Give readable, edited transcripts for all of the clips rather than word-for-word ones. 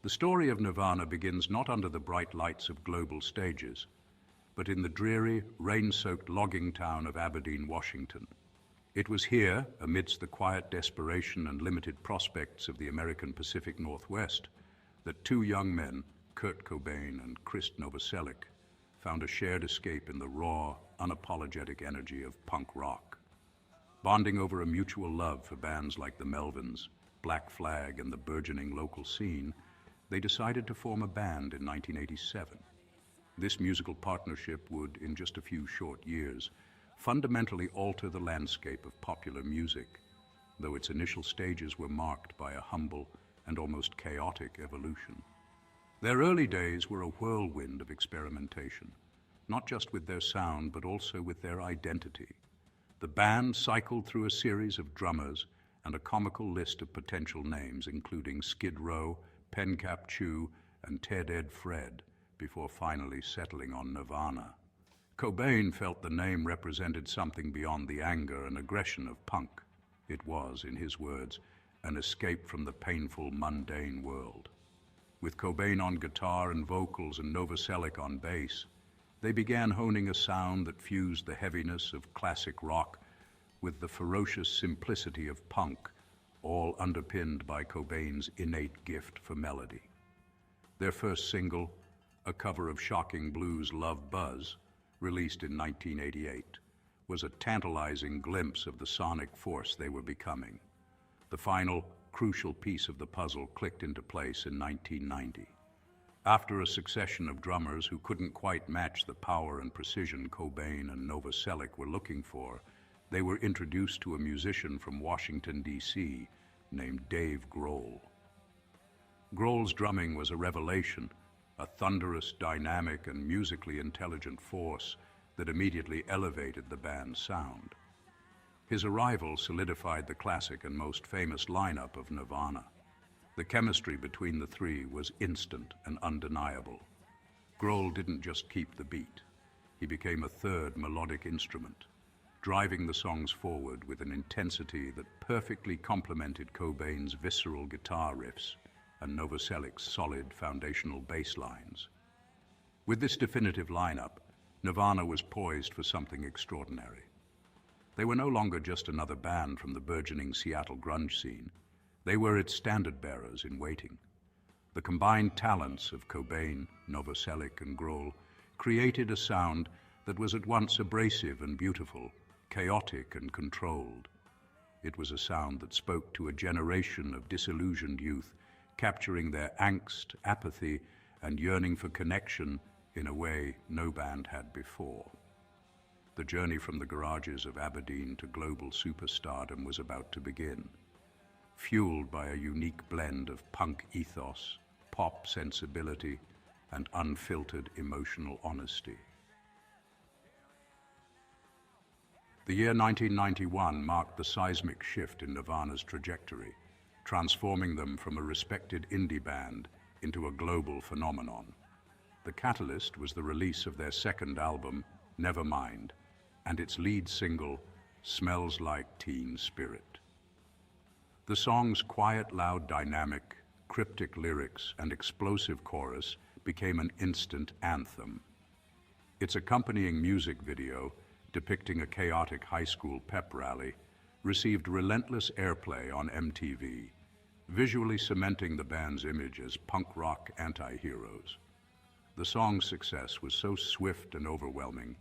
The story of Nirvana begins not under the bright lights of global stages, but in the dreary, rain-soaked logging town of Aberdeen, Washington. It was here, amidst the quiet desperation and limited prospects of the American Pacific Northwest, that two young men, Kurt Cobain and Chris Novoselic, found a shared escape in the raw, unapologetic energy of punk rock. Bonding over a mutual love for bands like the Melvins, Black Flag, and the burgeoning local scene, they decided to form a band in 1987. This musical partnership would, in just a few short years, fundamentally alter the landscape of popular music, though its initial stages were marked by a humble and almost chaotic evolution. Their early days were a whirlwind of experimentation, not just with their sound, but also with their identity. The band cycled through a series of drummers and a comical list of potential names, including Skid Row, Pencap Chew, and Ted Ed Fred, before finally settling on Nirvana. Cobain felt the name represented something beyond the anger and aggression of punk. It was, in his words, an escape from the painful, mundane world. With Cobain on guitar and vocals and Novoselic on bass, they began honing a sound that fused the heaviness of classic rock with the ferocious simplicity of punk, all underpinned by Cobain's innate gift for melody. Their first single, a cover of shocking blues Love Buzz, released in 1988, was a tantalizing glimpse of the sonic force they were becoming. The final, crucial piece of the puzzle clicked into place in 1990. After a succession of drummers who couldn't quite match the power and precision Cobain and Novoselic were looking for, they were introduced to a musician from Washington, D.C., named Dave Grohl. Grohl's drumming was a revelation, a thunderous, dynamic, and musically intelligent force that immediately elevated the band's sound. His arrival solidified the classic and most famous lineup of Nirvana. The chemistry between the three was instant and undeniable. Grohl didn't just keep the beat. He became a third melodic instrument, driving the songs forward with an intensity that perfectly complemented Cobain's visceral guitar riffs and Novoselic's solid foundational bass lines. With this definitive lineup, Nirvana was poised for something extraordinary. They were no longer just another band from the burgeoning Seattle grunge scene. They were its standard-bearers in waiting. The combined talents of Cobain, Novoselic, and Grohl created a sound that was at once abrasive and beautiful, chaotic and controlled. It was a sound that spoke to a generation of disillusioned youth, capturing their angst, apathy, and yearning for connection in a way no band had before. The journey from the garages of Aberdeen to global superstardom was about to begin, fueled by a unique blend of punk ethos, pop sensibility, and unfiltered emotional honesty. The year 1991 marked the seismic shift in Nirvana's trajectory, transforming them from a respected indie band into a global phenomenon. The catalyst was the release of their second album, Nevermind, and its lead single, Smells Like Teen Spirit. The song's quiet, loud dynamic, cryptic lyrics, and explosive chorus became an instant anthem. Its accompanying music video, depicting a chaotic high school pep rally, received relentless airplay on MTV, visually cementing the band's image as punk rock anti-heroes. The song's success was so swift and overwhelming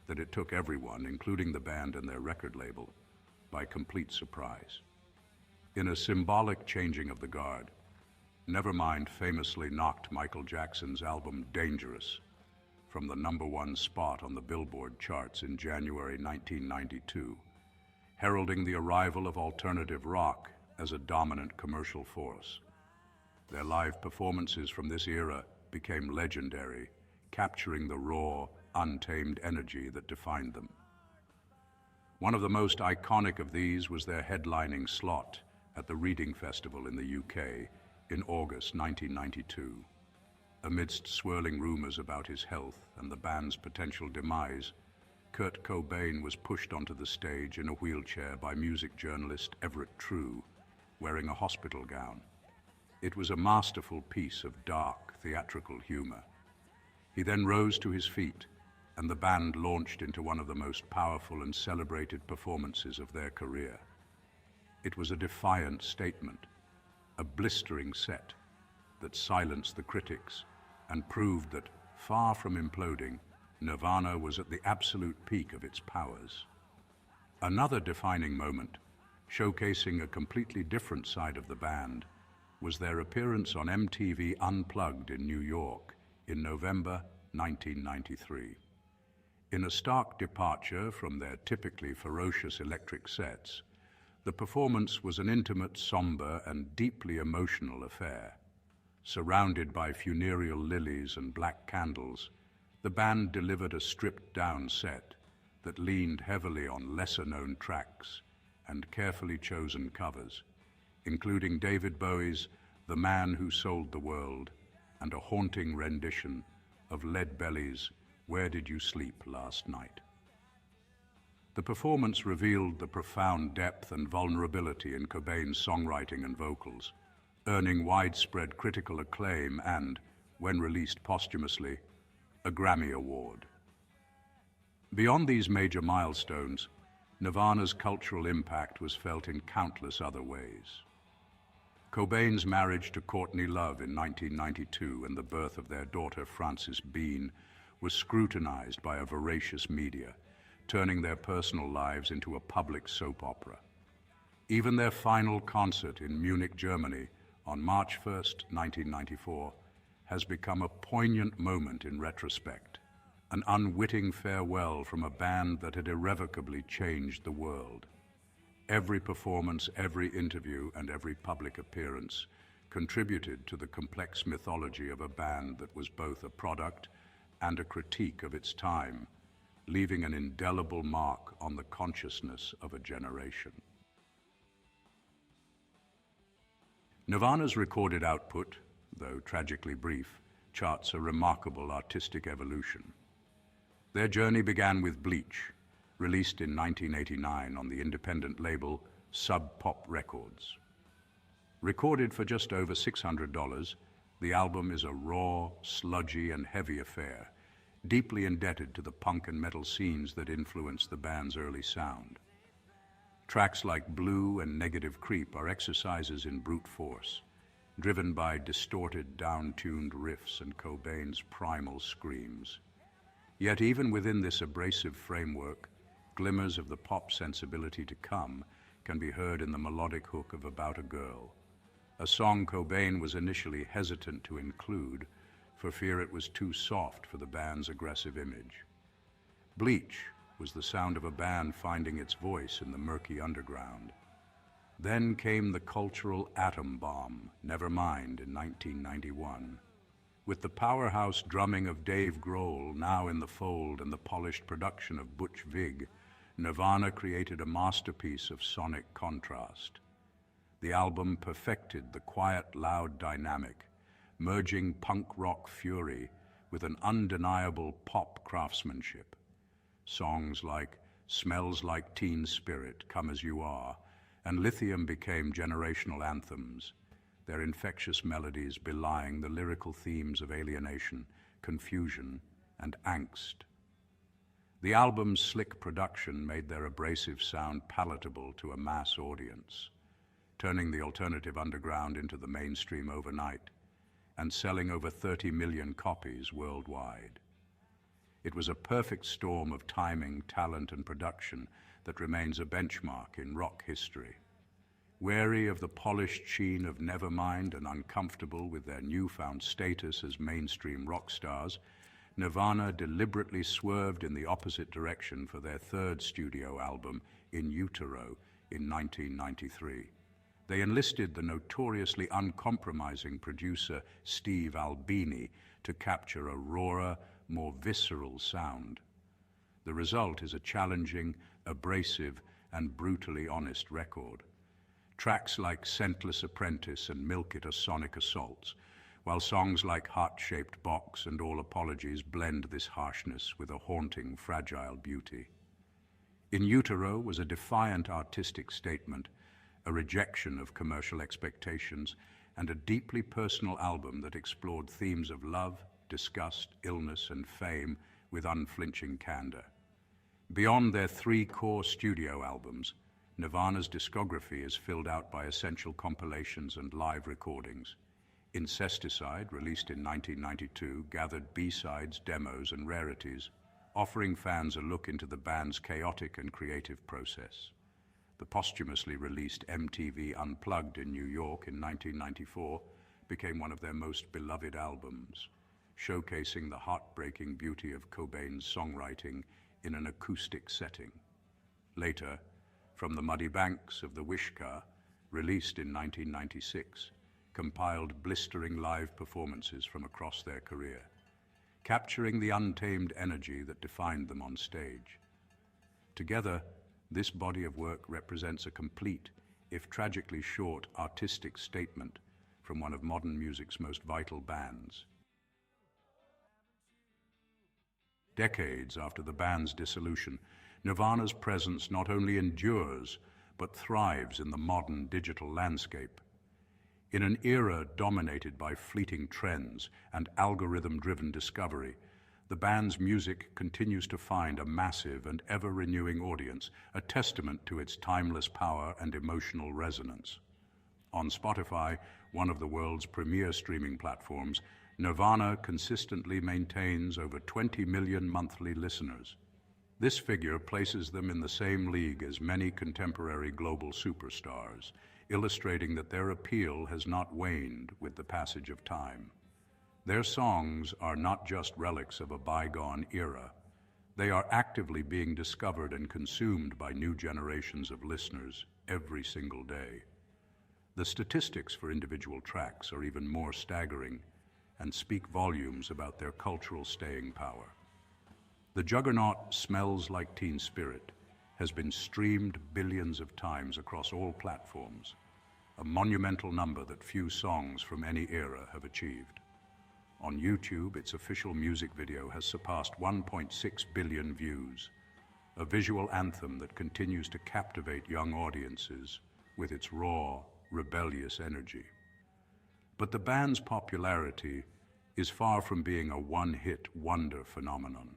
that it took everyone, including the band and their record label, by complete surprise. In a symbolic changing of the guard, Nevermind famously knocked Michael Jackson's album Dangerous from the #1 spot on the Billboard charts in January 1992, heralding the arrival of alternative rock as a dominant commercial force. Their live performances from this era became legendary, capturing the raw, untamed energy that defined them. One of the most iconic of these was their headlining slot at the Reading Festival in the UK in August 1992. Amidst swirling rumors about his health and the band's potential demise, Kurt Cobain was pushed onto the stage in a wheelchair by music journalist Everett True, wearing a hospital gown. It was a masterful piece of dark, theatrical humor. He then rose to his feet, and the band launched into one of the most powerful and celebrated performances of their career. It was a defiant statement, a blistering set that silenced the critics and proved that, far from imploding, Nirvana was at the absolute peak of its powers. Another defining moment, showcasing a completely different side of the band, was their appearance on MTV Unplugged in New York in November 1993. In a stark departure from their typically ferocious electric sets, the performance was an intimate, somber, and deeply emotional affair. Surrounded by funereal lilies and black candles, the band delivered a stripped-down set that leaned heavily on lesser-known tracks and carefully chosen covers, including David Bowie's "The Man Who Sold the World" and a haunting rendition of Lead Belly's "Where Did You Sleep Last Night?" The performance revealed the profound depth and vulnerability in Cobain's songwriting and vocals, earning widespread critical acclaim and, when released posthumously, a Grammy Award. Beyond these major milestones, Nirvana's cultural impact was felt in countless other ways. Cobain's marriage to Courtney Love in 1992 and the birth of their daughter Frances Bean was scrutinized by a voracious media, turning their personal lives into a public soap opera. Even their final concert in Munich, Germany, on March 1st, 1994, has become a poignant moment in retrospect, an unwitting farewell from a band that had irrevocably changed the world. Every performance, every interview, and every public appearance contributed to the complex mythology of a band that was both a product and a critique of its time, leaving an indelible mark on the consciousness of a generation. Nirvana's recorded output, though tragically brief, charts a remarkable artistic evolution. Their journey began with Bleach, released in 1989 on the independent label Sub Pop Records. Recorded for just over $600, the album is a raw, sludgy, and heavy affair, deeply indebted to the punk and metal scenes that influenced the band's early sound. Tracks like Blue and Negative Creep are exercises in brute force, driven by distorted, down-tuned riffs and Cobain's primal screams. Yet even within this abrasive framework, glimmers of the pop sensibility to come can be heard in the melodic hook of About a Girl, a song Cobain was initially hesitant to include for fear it was too soft for the band's aggressive image. Bleach was the sound of a band finding its voice in the murky underground. Then came the cultural atom bomb, Nevermind, in 1991. With the powerhouse drumming of Dave Grohl now in the fold and the polished production of Butch Vig, Nirvana created a masterpiece of sonic contrast. The album perfected the quiet, loud dynamic, merging punk rock fury with an undeniable pop craftsmanship. Songs like Smells Like Teen Spirit, Come As You Are, and Lithium became generational anthems, their infectious melodies belying the lyrical themes of alienation, confusion, and angst. The album's slick production made their abrasive sound palatable to a mass audience, turning the alternative underground into the mainstream overnight and selling over 30 million copies worldwide. It was a perfect storm of timing, talent, and production that remains a benchmark in rock history. Wary of the polished sheen of Nevermind and uncomfortable with their newfound status as mainstream rock stars, Nirvana deliberately swerved in the opposite direction for their third studio album, In Utero, in 1993. They enlisted the notoriously uncompromising producer Steve Albini to capture a rawer, more visceral sound. The result is a challenging, abrasive, and brutally honest record. Tracks like Scentless Apprentice and Milk It are sonic assaults, while songs like Heart-Shaped Box and All Apologies blend this harshness with a haunting, fragile beauty. In Utero was a defiant artistic statement, a rejection of commercial expectations, and a deeply personal album that explored themes of love, disgust, illness, and fame with unflinching candor. Beyond their 3 core studio albums, Nirvana's discography is filled out by essential compilations and live recordings. Incesticide, released in 1992, gathered B-sides, demos, and rarities, offering fans a look into the band's chaotic and creative process. The posthumously released MTV Unplugged in New York in 1994 became one of their most beloved albums, showcasing the heartbreaking beauty of Cobain's songwriting in an acoustic setting. Later, From the Muddy Banks of the Wishkah, released in 1996, compiled blistering live performances from across their career, capturing the untamed energy that defined them on stage. Together, this body of work represents a complete, if tragically short, artistic statement from one of modern music's most vital bands. Decades after the band's dissolution, Nirvana's presence not only endures, but thrives in the modern digital landscape. In an era dominated by fleeting trends and algorithm-driven discovery, the band's music continues to find a massive and ever-renewing audience, a testament to its timeless power and emotional resonance. On Spotify, one of the world's premier streaming platforms, Nirvana consistently maintains over 20 million monthly listeners. This figure places them in the same league as many contemporary global superstars, illustrating that their appeal has not waned with the passage of time. Their songs are not just relics of a bygone era. They are actively being discovered and consumed by new generations of listeners every single day. The statistics for individual tracks are even more staggering and speak volumes about their cultural staying power. The juggernaut Smells Like Teen Spirit has been streamed billions of times across all platforms, a monumental number that few songs from any era have achieved. On YouTube, its official music video has surpassed 1.6 billion views, a visual anthem that continues to captivate young audiences with its raw, rebellious energy. But the band's popularity is far from being a one-hit wonder phenomenon.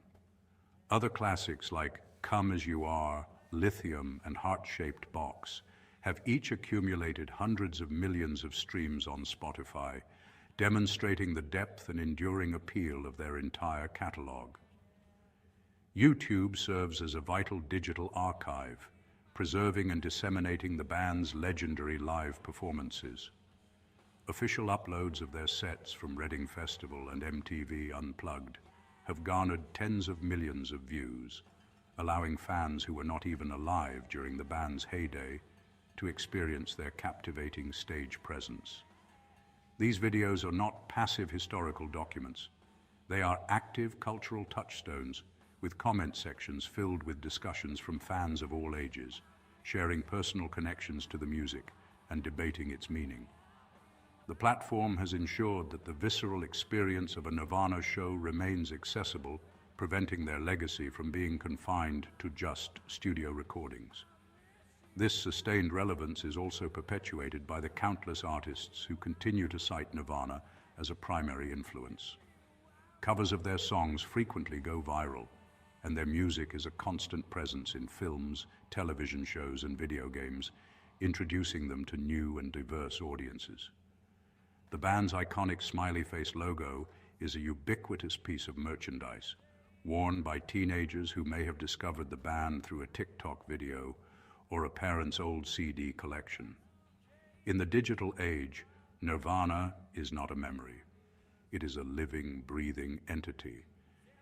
Other classics like Come As You Are, Lithium, and Heart-Shaped Box have each accumulated hundreds of millions of streams on Spotify, demonstrating the depth and enduring appeal of their entire catalog. YouTube serves as a vital digital archive, preserving and disseminating the band's legendary live performances. Official uploads of their sets from Reading Festival and MTV Unplugged have garnered tens of millions of views, allowing fans who were not even alive during the band's heyday to experience their captivating stage presence. These videos are not passive historical documents. They are active cultural touchstones with comment sections filled with discussions from fans of all ages, sharing personal connections to the music and debating its meaning. The platform has ensured that the visceral experience of a Nirvana show remains accessible, preventing their legacy from being confined to just studio recordings. This sustained relevance is also perpetuated by the countless artists who continue to cite Nirvana as a primary influence. Covers of their songs frequently go viral, and their music is a constant presence in films, television shows, and video games, introducing them to new and diverse audiences. The band's iconic smiley face logo is a ubiquitous piece of merchandise, worn by teenagers who may have discovered the band through a TikTok video or a parent's old CD collection. In the digital age, Nirvana is not a memory. It is a living, breathing entity,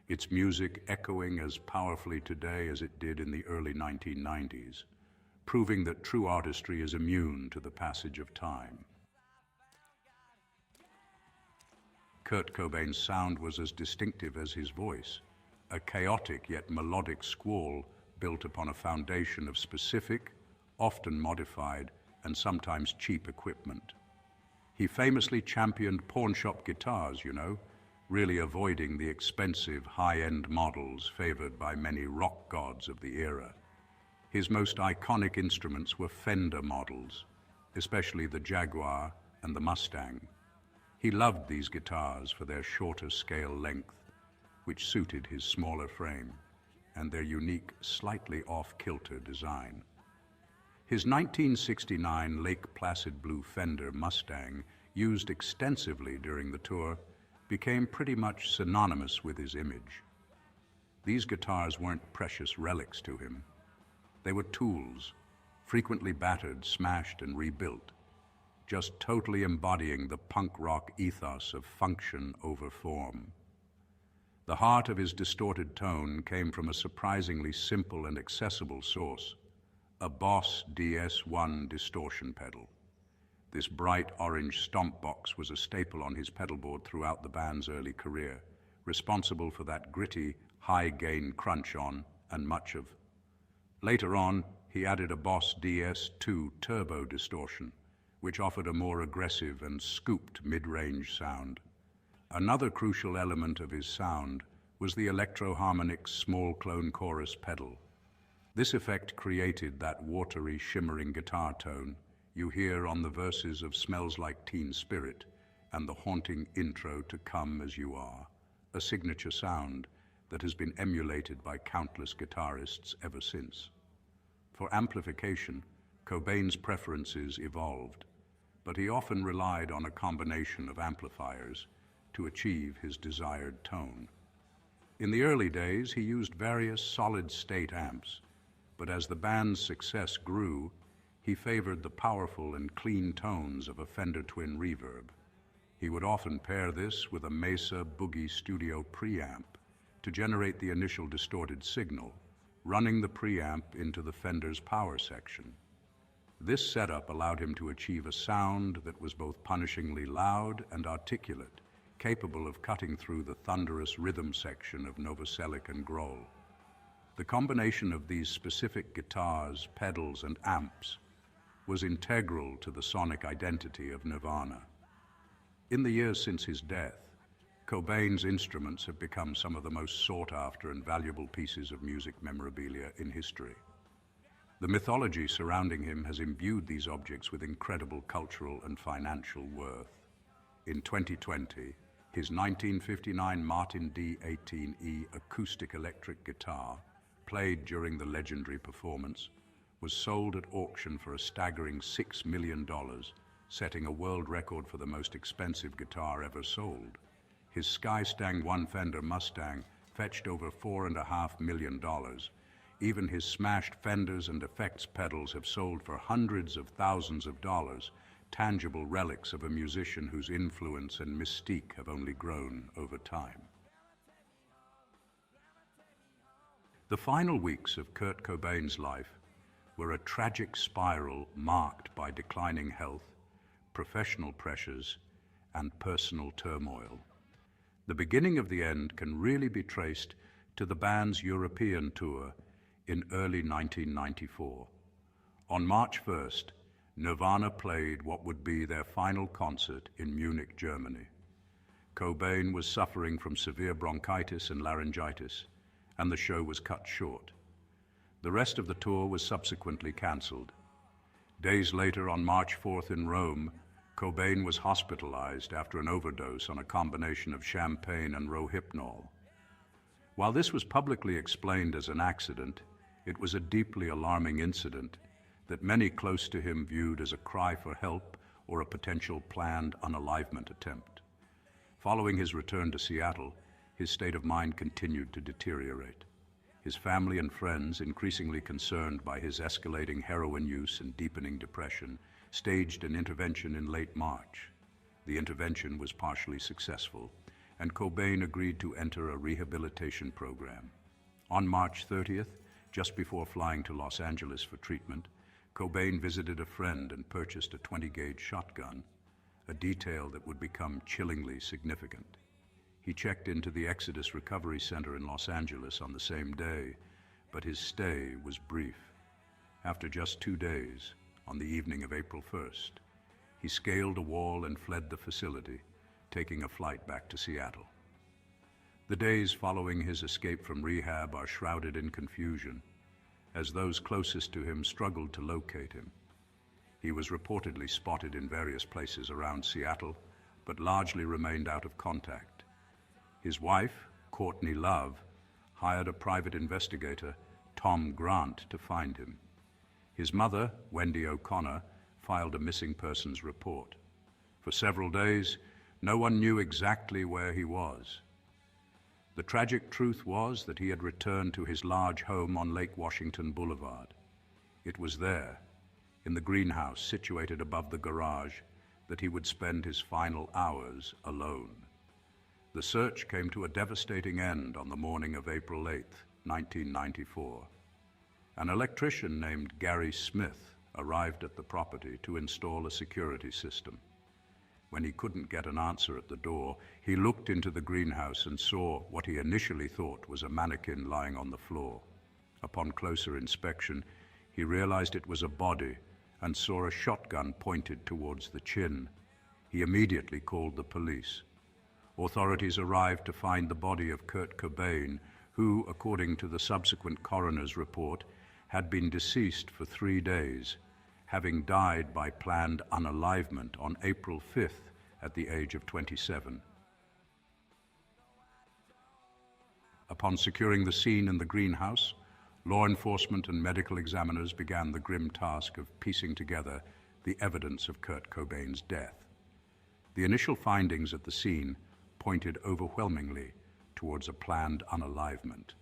its music echoing as powerfully today as it did in the early 1990s, proving that true artistry is immune to the passage of time. Kurt Cobain's sound was as distinctive as his voice, a chaotic yet melodic squall built upon a foundation of specific, often modified, and sometimes cheap equipment. He famously championed pawn-shop guitars, really avoiding the expensive, high-end models favored by many rock gods of the era. His most iconic instruments were Fender models, especially the Jaguar and the Mustang. He loved these guitars for their shorter scale length, which suited his smaller frame, and their unique, slightly off-kilter design. His 1969 Lake Placid blue Fender Mustang, used extensively during the tour, became pretty much synonymous with his image. These guitars weren't precious relics to him. They were tools, frequently battered, smashed, and rebuilt, just totally embodying the punk rock ethos of function over form. The heart of his distorted tone came from a surprisingly simple and accessible source, a Boss DS1 distortion pedal. This bright orange stomp box was a staple on his pedalboard throughout the band's early career, responsible for that gritty, high-gain crunch on and much of. Later on, he added a Boss DS2 turbo distortion, which offered a more aggressive and scooped mid-range sound. Another crucial element of his sound was the Electro-Harmonix small clone chorus pedal. This effect created that watery, shimmering guitar tone you hear on the verses of Smells Like Teen Spirit and the haunting intro to Come As You Are, a signature sound that has been emulated by countless guitarists ever since. For amplification, Cobain's preferences evolved, but he often relied on a combination of amplifiers to achieve his desired tone. In the early days, he used various solid-state amps, but as the band's success grew, he favored the powerful and clean tones of a Fender Twin Reverb. He would often pair this with a Mesa Boogie Studio preamp to generate the initial distorted signal, running the preamp into the Fender's power section. This setup allowed him to achieve a sound that was both punishingly loud and articulate, capable of cutting through the thunderous rhythm section of Novoselic and Grohl. The combination of these specific guitars, pedals, and amps was integral to the sonic identity of Nirvana. In the years since his death, Cobain's instruments have become some of the most sought-after and valuable pieces of music memorabilia in history. The mythology surrounding him has imbued these objects with incredible cultural and financial worth. In 2020, his 1959 Martin D18E acoustic electric guitar, played during the legendary performance, was sold at auction for a staggering $6 million, setting a world record for the most expensive guitar ever sold. His Skystang One Fender Mustang fetched over $4.5 million. Even his smashed Fenders and effects pedals have sold for hundreds of thousands of dollars, tangible relics of a musician whose influence and mystique have only grown over time. The final weeks of Kurt Cobain's life were a tragic spiral marked by declining health, professional pressures, and personal turmoil. The beginning of the end can really be traced to the band's European tour in early 1994. On March 1st, Nirvana played what would be their final concert in Munich, Germany. Cobain was suffering from severe bronchitis and laryngitis, and the show was cut short. The rest of the tour was subsequently cancelled. Days later, on March 4th in Rome, Cobain was hospitalized after an overdose on a combination of champagne and Rohypnol. While this was publicly explained as an accident, it was a deeply alarming incident that many close to him viewed as a cry for help or a potential planned unalivement attempt. Following his return to Seattle, his state of mind continued to deteriorate. His family and friends, increasingly concerned by his escalating heroin use and deepening depression, staged an intervention in late March. The intervention was partially successful, and Cobain agreed to enter a rehabilitation program. On March 30th, just before flying to Los Angeles for treatment, Cobain visited a friend and purchased a 20-gauge shotgun, a detail that would become chillingly significant. He checked into the Exodus Recovery Center in Los Angeles on the same day, but his stay was brief. After just 2 days, on the evening of April 1st, he scaled a wall and fled the facility, taking a flight back to Seattle. The days following his escape from rehab are shrouded in confusion, as those closest to him struggled to locate him. He was reportedly spotted in various places around Seattle, but largely remained out of contact. His wife, Courtney Love, hired a private investigator, Tom Grant, to find him. His mother, Wendy O'Connor, filed a missing persons report. For several days, no one knew exactly where he was. The tragic truth was that he had returned to his large home on Lake Washington Boulevard. It was there, in the greenhouse situated above the garage, that he would spend his final hours alone. The search came to a devastating end on the morning of April 8, 1994. An electrician named Gary Smith arrived at the property to install a security system. When he couldn't get an answer at the door, he looked into the greenhouse and saw what he initially thought was a mannequin lying on the floor. Upon closer inspection, he realized it was a body and saw a shotgun pointed towards the chin. He immediately called the police. Authorities arrived to find the body of Kurt Cobain, who, according to the subsequent coroner's report, had been deceased for 3 days, having died by planned unalivement on April 5th at the age of 27. Upon securing the scene in the greenhouse, law enforcement and medical examiners began the grim task of piecing together the evidence of Kurt Cobain's death. The initial findings at the scene pointed overwhelmingly towards a planned unalivement.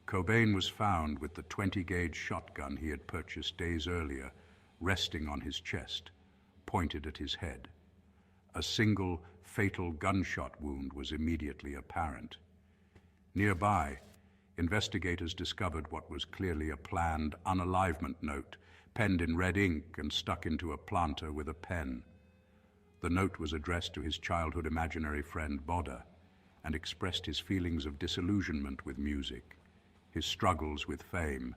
Cobain was found with the 20-gauge shotgun he had purchased days earlier resting on his chest, pointed at his head. A single fatal gunshot wound was immediately apparent. Nearby, investigators discovered what was clearly a planned unalivement note, penned in red ink and stuck into a planter with a pen. The note was addressed to his childhood imaginary friend Boda and expressed his feelings of disillusionment with music, his struggles with fame,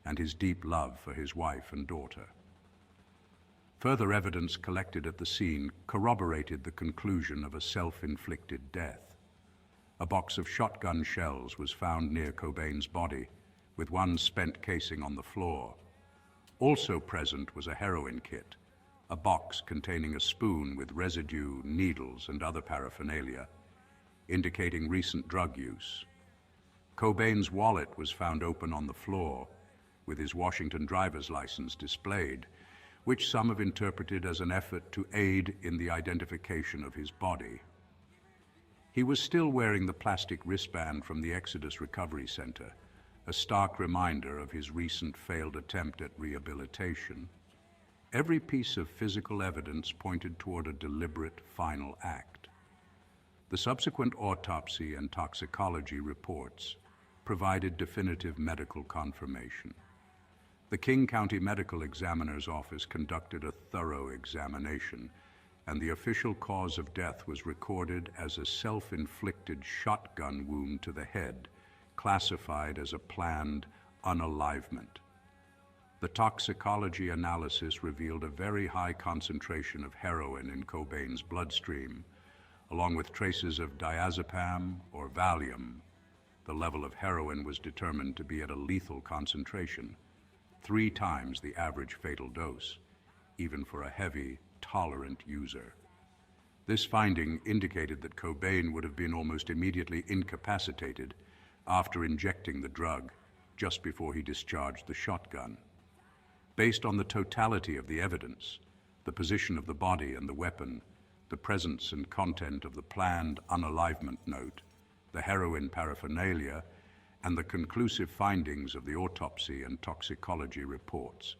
and his deep love for his wife and daughter. Further evidence collected at the scene corroborated the conclusion of a self-inflicted death. A box of shotgun shells was found near Cobain's body, with one spent casing on the floor. Also present was a heroin kit, a box containing a spoon with residue, needles, and other paraphernalia, indicating recent drug use. Cobain's wallet was found open on the floor, with his Washington driver's license displayed, which some have interpreted as an effort to aid in the identification of his body. He was still wearing the plastic wristband from the Exodus Recovery Center, a stark reminder of his recent failed attempt at rehabilitation. Every piece of physical evidence pointed toward a deliberate final act. The subsequent autopsy and toxicology reports provided definitive medical confirmation. The King County Medical Examiner's Office conducted a thorough examination, and the official cause of death was recorded as a self-inflicted shotgun wound to the head, classified as a planned unalivement. The toxicology analysis revealed a very high concentration of heroin in Cobain's bloodstream, along with traces of diazepam or Valium. The level of heroin was determined to be at a lethal concentration, 3 times the average fatal dose, even for a heavy, tolerant user. This finding indicated that Cobain would have been almost immediately incapacitated after injecting the drug just before he discharged the shotgun. Based on the totality of the evidence, the position of the body and the weapon, the presence and content of the planned unalivement note, the heroin paraphernalia, and the conclusive findings of the autopsy and toxicology reports,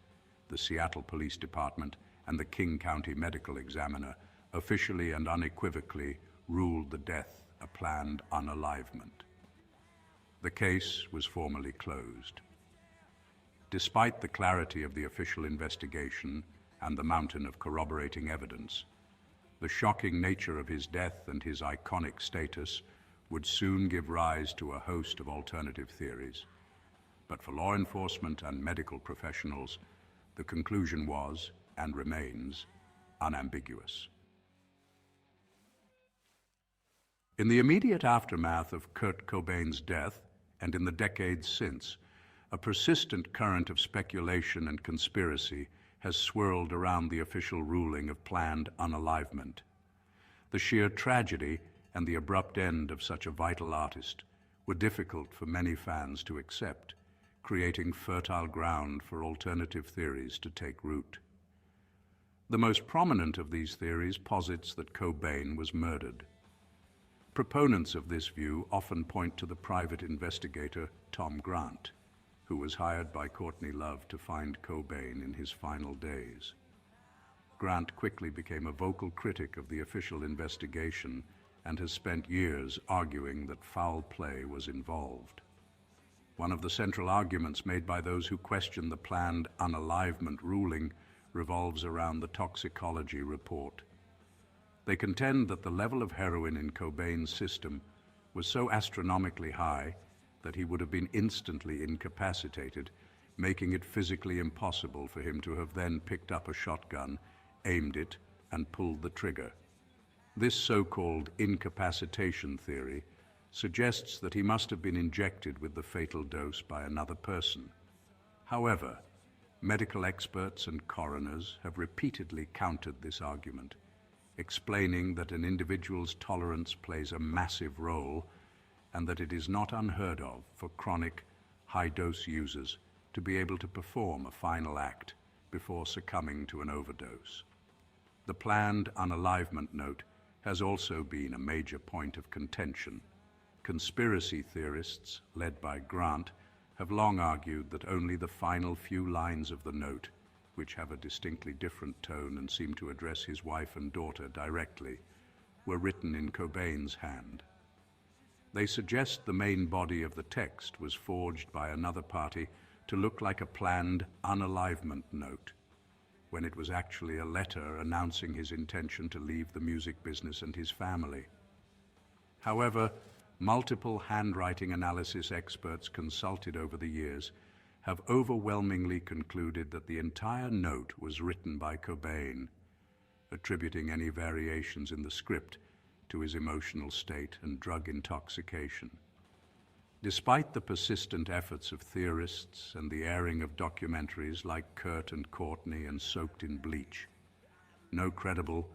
the Seattle Police Department and the King County Medical Examiner officially and unequivocally ruled the death a planned unalivement. The case was formally closed. Despite the clarity of the official investigation and the mountain of corroborating evidence, the shocking nature of his death and his iconic status would soon give rise to a host of alternative theories. But for law enforcement and medical professionals, the conclusion was, and remains, unambiguous. In the immediate aftermath of Kurt Cobain's death, and in the decades since, a persistent current of speculation and conspiracy has swirled around the official ruling of planned unalivement. The sheer tragedy and the abrupt end of such a vital artist were difficult for many fans to accept, creating fertile ground for alternative theories to take root. The most prominent of these theories posits that Cobain was murdered. Proponents of this view often point to the private investigator Tom Grant, who was hired by Courtney Love to find Cobain in his final days. Grant quickly became a vocal critic of the official investigation and has spent years arguing that foul play was involved. One of the central arguments made by those who question the planned unalivement ruling revolves around the toxicology report. They contend that the level of heroin in Cobain's system was so astronomically high that he would have been instantly incapacitated, making it physically impossible for him to have then picked up a shotgun, aimed it, and pulled the trigger. This so-called incapacitation theory suggests that he must have been injected with the fatal dose by another person. However, medical experts and coroners have repeatedly countered this argument, explaining that an individual's tolerance plays a massive role and that it is not unheard of for chronic, high-dose users to be able to perform a final act before succumbing to an overdose. The planned unalivement note has also been a major point of contention. Conspiracy theorists, led by Grant, have long argued that only the final few lines of the note, which have a distinctly different tone and seem to address his wife and daughter directly, were written in Cobain's hand. They suggest the main body of the text was forged by another party to look like a planned unalivement note, when it was actually a letter announcing his intention to leave the music business and his family. However, multiple handwriting analysis experts consulted over the years have overwhelmingly concluded that the entire note was written by Cobain, attributing any variations in the script to his emotional state and drug intoxication. Despite the persistent efforts of theorists and the airing of documentaries like Kurt and Courtney and Soaked in Bleach, no credible,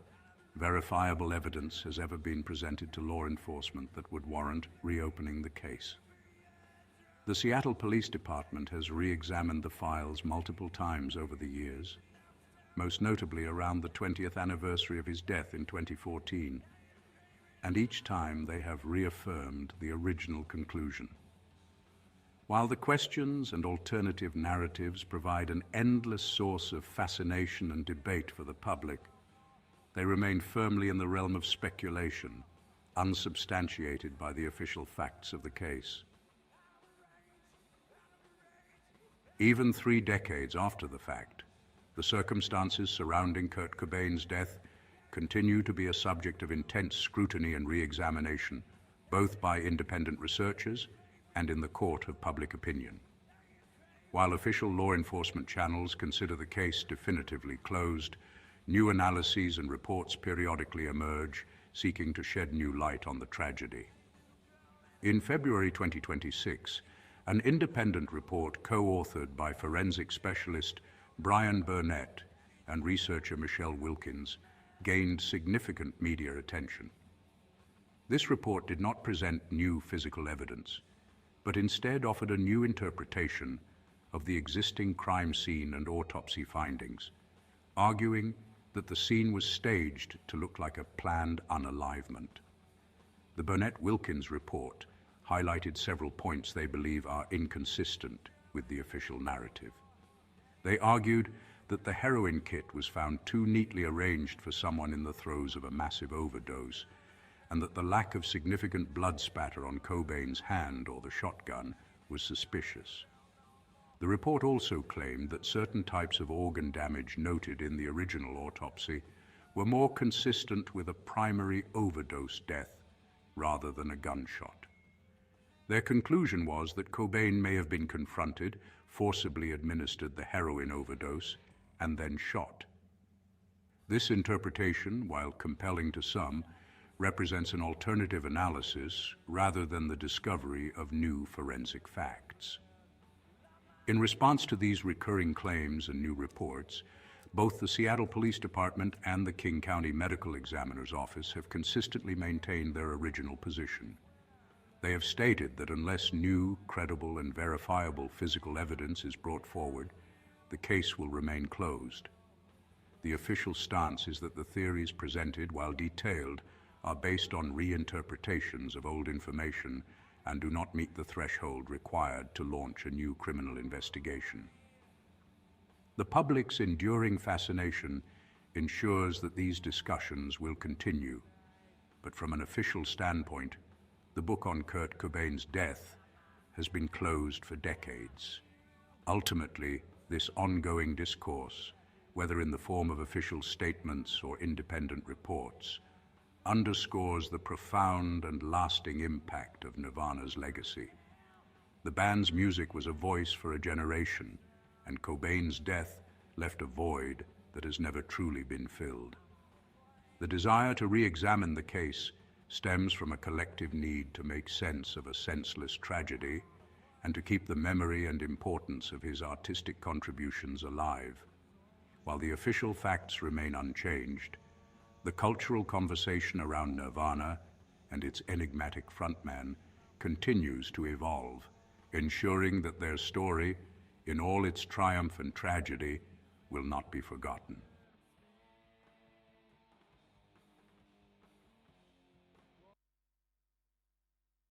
verifiable evidence has ever been presented to law enforcement that would warrant reopening the case. The Seattle Police Department has re-examined the files multiple times over the years, most notably around the 20th anniversary of his death in 2014, and each time they have reaffirmed the original conclusion. While the questions and alternative narratives provide an endless source of fascination and debate for the public, they remain firmly in the realm of speculation, unsubstantiated by the official facts of the case. Even 3 decades after the fact, the circumstances surrounding Kurt Cobain's death continue to be a subject of intense scrutiny and re-examination, both by independent researchers and in the court of public opinion. While official law enforcement channels consider the case definitively closed, new analyses and reports periodically emerge, seeking to shed new light on the tragedy. In February 2026, an independent report co-authored by forensic specialist Brian Burnett and researcher Michelle Wilkins gained significant media attention. This report did not present new physical evidence, but instead offered a new interpretation of the existing crime scene and autopsy findings, arguing that the scene was staged to look like a planned unalivement. The Burnett-Wilkins report highlighted several points they believe are inconsistent with the official narrative. They argued that the heroin kit was found too neatly arranged for someone in the throes of a massive overdose, and that the lack of significant blood spatter on Cobain's hand or the shotgun was suspicious. The report also claimed that certain types of organ damage noted in the original autopsy were more consistent with a primary overdose death rather than a gunshot. Their conclusion was that Cobain may have been confronted, forcibly administered the heroin overdose, and then shot. This interpretation, while compelling to some, represents an alternative analysis rather than the discovery of new forensic facts. In response to these recurring claims and new reports, Both the Seattle Police Department and the King County Medical Examiner's Office have consistently maintained their original position. They have stated that unless new, credible, and verifiable physical evidence is brought forward, the case will remain closed. The official stance is that the theories presented, while detailed, are based on reinterpretations of old information and do not meet the threshold required to launch a new criminal investigation. The public's enduring fascination ensures that these discussions will continue, but from an official standpoint, the book on Kurt Cobain's death has been closed for decades. Ultimately, this ongoing discourse, whether in the form of official statements or independent reports, underscores the profound and lasting impact of Nirvana's legacy. The band's music was a voice for a generation, and Cobain's death left a void that has never truly been filled. The desire to re-examine the case stems from a collective need to make sense of a senseless tragedy and to keep the memory and importance of his artistic contributions alive. While the official facts remain unchanged, the cultural conversation around Nirvana and its enigmatic frontman continues to evolve, ensuring that their story, in all its triumph and tragedy, will not be forgotten.